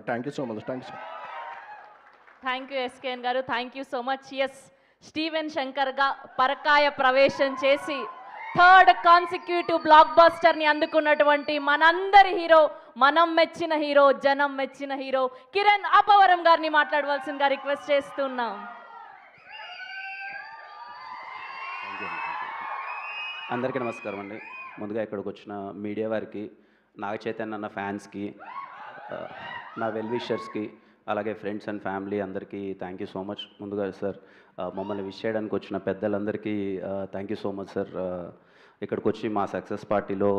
Thank you so much. Thank you SKN గారు, thank you so much. Yes, Steven శంకర్గా పరకాయ ప్రవేశం చేసి థర్డ్ కాన్సిక్యూటివ్ బ్లాక్ బస్టర్ని అందుకున్నటువంటి మనందరి హీరో, మనం మెచ్చిన హీరో, జనం మెచ్చిన హీరో కిరణ్ అపవరం గారిని మాట్లాడవలసిందిగా రిక్వెస్ట్ చేస్తున్నాం. అందరికీ నమస్కారం అండి. ముందుగా ఇక్కడికి వచ్చిన మీడియా వారికి, నాగ చైతన్య అన్న ఫ్యాన్స్కి, నా వెల్ విషర్స్కి, అలాగే ఫ్రెండ్స్ అండ్ ఫ్యామిలీ అందరికీ థ్యాంక్ యూ సో మచ్. ముందుగా సార్ మమ్మల్ని విష్ చేయడానికి వచ్చిన పెద్దలందరికీ thank you so much sir. ఇక్కడికి వచ్చి మా సక్సెస్ పార్టీలో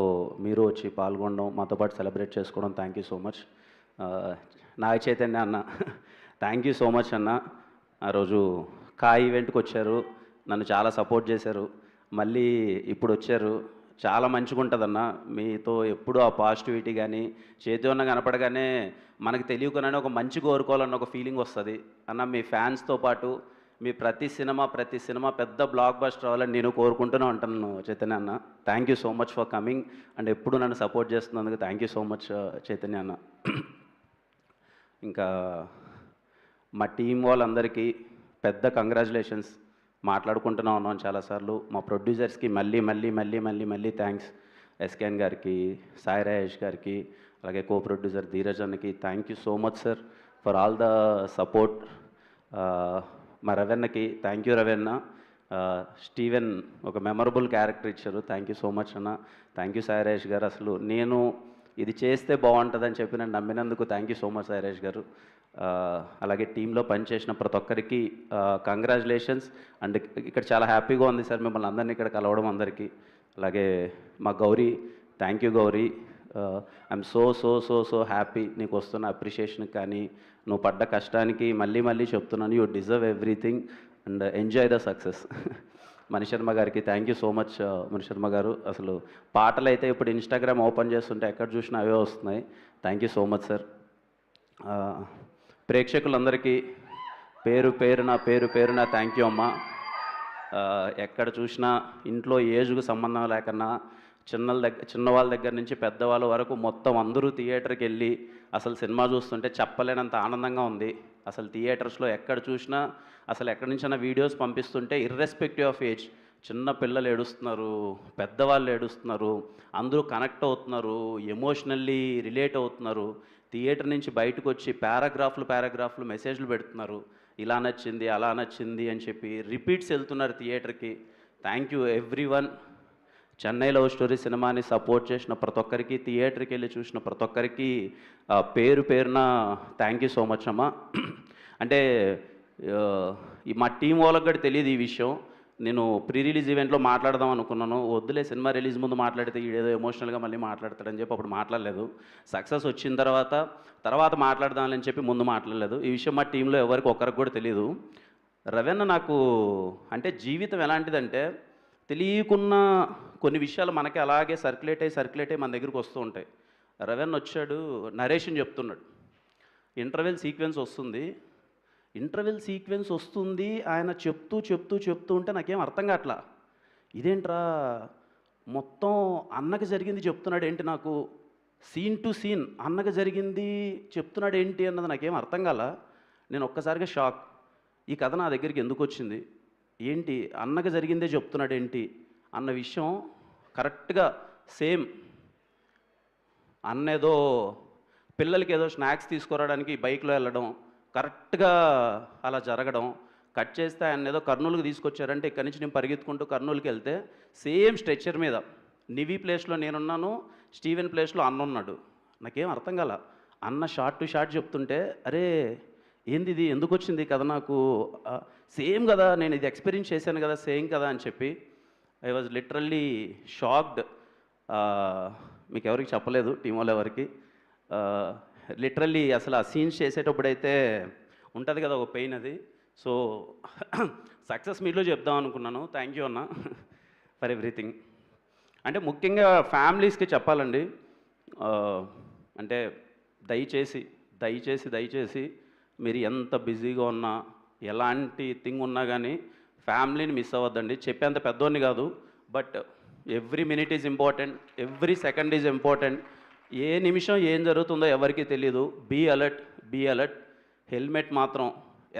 మీరు వచ్చి పాల్గొనడం, మాతో పాటు సెలబ్రేట్ చేసుకోవడం thank you so much. Naga Chaitanya అన్న థ్యాంక్ యూ సో మచ్ అన్న. ఆ రోజు కా ఈవెంట్కి వచ్చారు, నన్ను చాలా సపోర్ట్ చేశారు, మళ్ళీ ఇప్పుడు వచ్చారు. చాలా మంచిగా ఉంటుందన్న మీతో ఎప్పుడూ ఆ పాజిటివిటీ కానీ, చేతి ఉన్న కనపడగానే మనకు తెలియకునే ఒక మంచి కోరుకోవాలన్న ఒక ఫీలింగ్ వస్తుంది అన్న. మీ ఫ్యాన్స్తో పాటు మీ ప్రతి సినిమా పెద్ద బ్లాక్ బస్టర్ అవ్వాలని నేను కోరుకుంటూనే ఉంటాను చైతన్య అన్న. Thank you so much for coming and ఎప్పుడు నన్ను సపోర్ట్ చేస్తున్నందుకు thank you so much Chaitanya అన్న. ఇంకా మా టీం వాళ్ళందరికీ పెద్ద కంగ్రాచులేషన్స్. మాట్లాడుకుంటూనే ఉన్నాం చాలాసార్లు. మా ప్రొడ్యూసర్స్కి మళ్ళీ థ్యాంక్స్. ఎస్కేఎన్ గారికి, సాయి రాజేష్ గారికి, అలాగే కో ప్రొడ్యూసర్ ధీరజ్ అన్నకి thank you so much sir for all the support. మా రవెన్నకి థ్యాంక్ యూ రవెన్న. స్టీవెన్ ఒక మెమరబుల్ క్యారెక్టర్ ఇచ్చారు, థ్యాంక్ యూ సో మచ్ అన్న. థ్యాంక్ యూ సాయి రాజేష్ గారు. అసలు నేను ఇది చేస్తే బాగుంటుందని చెప్పి నన్ను నమ్మినందుకు thank you so much Sai Rajesh గారు. అలాగే టీంలో పనిచేసిన ప్రతి ఒక్కరికి కంగ్రాచులేషన్స్. అండ్ ఇక్కడ చాలా హ్యాపీగా ఉంది సార్ మిమ్మల్ని అందరినీ ఇక్కడ కలవడం అందరికీ. అలాగే మా Gauri, thank you Gauri. I'm so so so so happy నీకు వస్తున్న అప్రిషియేషన్కి కానీ, నువ్వు పడ్డ కష్టానికి మళ్ళీ చెప్తున్నాను, you deserve everything and enjoy the success. Manisharma గారికి thank you so much Manisharma గారు. అసలు పాటలు అయితే ఇప్పుడు ఇన్స్టాగ్రామ్ ఓపెన్ చేస్తుంటే ఎక్కడ చూసినా అవే వస్తున్నాయి. Thank you so much sir. ప్రేక్షకులందరికీ పేరు పేరున థ్యాంక్ యూ అమ్మ. ఎక్కడ చూసినా ఇంట్లో ఏజ్కు సంబంధం లేకన్నా చిన్నవాళ్ళ దగ్గర నుంచి పెద్దవాళ్ళ వరకు మొత్తం అందరూ థియేటర్కి వెళ్ళి అసలు సినిమా చూస్తుంటే చెప్పలేనంత ఆనందంగా ఉంది. అసలు థియేటర్స్లో ఎక్కడ చూసినా, అసలు ఎక్కడి నుంచైనా వీడియోస్ పంపిస్తుంటే ఇర్రెస్పెక్టివ్ ఆఫ్ ఏజ్ చిన్న పిల్లలు ఏడుస్తున్నారు, పెద్దవాళ్ళు ఏడుస్తున్నారు, అందరూ కనెక్ట్ అవుతున్నారు, ఎమోషనల్లీ రిలేట్ అవుతున్నారు. థియేటర్ నుంచి బయటకు వచ్చి పారాగ్రాఫ్లు మెసేజ్లు పెడుతున్నారు, ఇలా నచ్చింది అలా నచ్చింది అని చెప్పి రిపీట్స్ వెళ్తున్నారు థియేటర్కి. Thank you everyone. Chennai love story సినిమాని సపోర్ట్ చేసిన ప్రతి ఒక్కరికి, థియేటర్కి వెళ్ళి చూసిన ప్రతి ఒక్కరికి పేరున థ్యాంక్ యూ సో మచ్ అమ్మ. అంటే మా టీం వాళ్ళకి కూడా తెలియదు ఈ విషయం. నేను ప్రీ రిలీజ్ ఈవెంట్లో మాట్లాడదాం అనుకున్నాను, వద్దులే సినిమా రిలీజ్ ముందు మాట్లాడితే ఏదో ఎమోషనల్గా మళ్ళీ మాట్లాడతాడని చెప్పి అప్పుడు మాట్లాడలేదు. సక్సెస్ వచ్చిన తర్వాత మాట్లాడదామని చెప్పి ముందు మాట్లాడలేదు. ఈ విషయం మా టీంలో ఎవరికి ఒక్కరికి కూడా తెలియదు. రవెన్న నాకు అంటే జీవితం ఎలాంటిదంటే, తెలియకున్న కొన్ని విషయాలు మనకి అలాగే సర్క్యులేట్ అయ్యి మన దగ్గరికి వస్తూ ఉంటాయి. రవెన్న వచ్చాడు, నరేషన్ చెప్తున్నాడు, ఇంటర్వెల్ సీక్వెన్స్ వస్తుంది ఆయన చెప్తూ ఉంటే నాకేం అర్థం కావట్లా. ఇదేంట్రా మొత్తం అన్నకి జరిగింది చెప్తున్నాడు ఏంటి, నాకు సీన్ టు సీన్ అన్నకి జరిగింది చెప్తున్నాడు ఏంటి అన్నది నాకేం అర్థం కాల. నేను ఒక్కసారిగా షాక్. ఈ కథ నా దగ్గరికి ఎందుకు వచ్చింది, ఏంటి అన్నకి జరిగిందే చెప్తున్నాడు ఏంటి అన్న విషయం కరెక్ట్గా సేమ్. అన్న ఏదో పిల్లలకి ఏదో స్నాక్స్ తీసుకురావడానికి బైక్లో వెళ్ళడం, కరెక్ట్గా అలా జరగడం. కట్ చేస్తే ఆయన ఏదో కర్నూలుకి తీసుకొచ్చారంటే ఇక్కడి నుంచి నేను పరిగెత్తుకుంటూ కర్నూలుకి వెళ్తే సేమ్ స్ట్రెచ్చర్ మీద నివి ప్లేస్లో నేనున్నాను, స్టీవెన్ ప్లేస్లో అన్న ఉన్నాడు. నాకేం అర్థం కాల. అన్న షార్ట్ టు షార్ట్ చెప్తుంటే అరే ఏంది ఇది, ఎందుకు వచ్చింది కదా నాకు, సేమ్ కదా నేను ఇది ఎక్స్పీరియన్స్ చేశాను కదా, సేమ్ కదా అని చెప్పి ఐ వాజ్ లిటరల్లీ షాక్డ్. మీకు ఎవరికి చెప్పలేదు, టీం వాళ్ళు ఎవరికి. లిటరల్లీ అసలు ఆ సీన్స్ చేసేటప్పుడైతే ఉంటుంది కదా ఒక పెయిన్, అది. సో సక్సెస్ మీట్లో చెప్దాం అనుకున్నాను. థ్యాంక్ యూ అన్న ఫర్ ఎవ్రీథింగ్. అంటే ముఖ్యంగా ఫ్యామిలీస్కి చెప్పాలండి, అంటే దయచేసి మీరు ఎంత బిజీగా ఉన్నా, ఎలాంటి థింగ్ ఉన్నా కానీ ఫ్యామిలీని మిస్ అవ్వద్దండి. చెప్పేంత పెద్దోడిని కాదు, but every minute is important, every second is important. ఏ నిమిషం ఏం జరుగుతుందో ఎవరికీ తెలియదు. Be alert, be alert. Helmet మాత్రం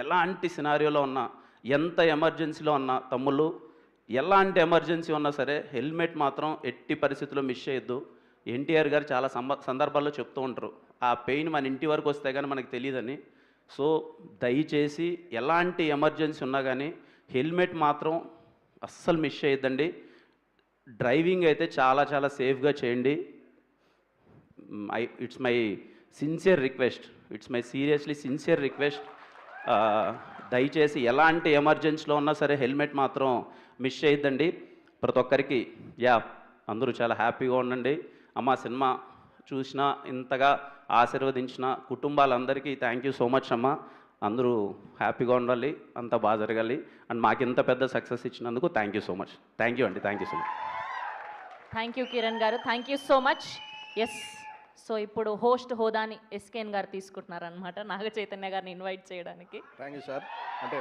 ఎలాంటి సినారియోలో ఉన్నా, ఎంత ఎమర్జెన్సీలో ఉన్నా, తమ్ముళ్ళు ఎలాంటి ఎమర్జెన్సీ ఉన్నా సరే హెల్మెట్ మాత్రం ఎట్టి పరిస్థితుల్లో మిస్ చేయొద్దు. ఎన్టీఆర్ గారు చాలా సందర్భాల్లో చెప్తూ ఉంటారు, ఆ పెయిన్ మన ఇంటి వరకు వస్తే కానీ మనకు తెలియదని. సో దయచేసి ఎలాంటి ఎమర్జెన్సీ ఉన్నా కానీ హెల్మెట్ మాత్రం అస్సలు మిస్ చేయొద్దండి. డ్రైవింగ్ అయితే చాలా చాలా సేఫ్గా చేయండి. It's my sincere request, it's my seriously sincere request. దయచేసి ఎలాంటి ఎమర్జెన్సీలో ఉన్నా సరే హెల్మెట్ మాత్రం మిస్ చేయొద్దండి. ప్రతి ఒక్కరికి అందరూ చాలా హ్యాపీగా ఉండండి. అమ్మ సినిమా చూసిన ఇంతగా ఆశీర్వదించిన కుటుంబాలందరికీ థ్యాంక్ యూ సో మచ్ అమ్మ. అందరూ హ్యాపీగా ఉండాలి, అంతా బాగా జరగాలి. అండ్ మాకు ఇంత పెద్ద సక్సెస్ ఇచ్చినందుకు thank you so much. Thank you అండి, thank you so much. Thank you Kiran గారు, thank you so much. Yes, so ఇప్పుడు హోస్ట్ హోదాని ఎస్కేఎన్ గారు తీసుకుంటున్నారనమాట నాగ చైతన్య గారిని ఇన్వైట్ చేయడానికి. Thank you sir. అంటే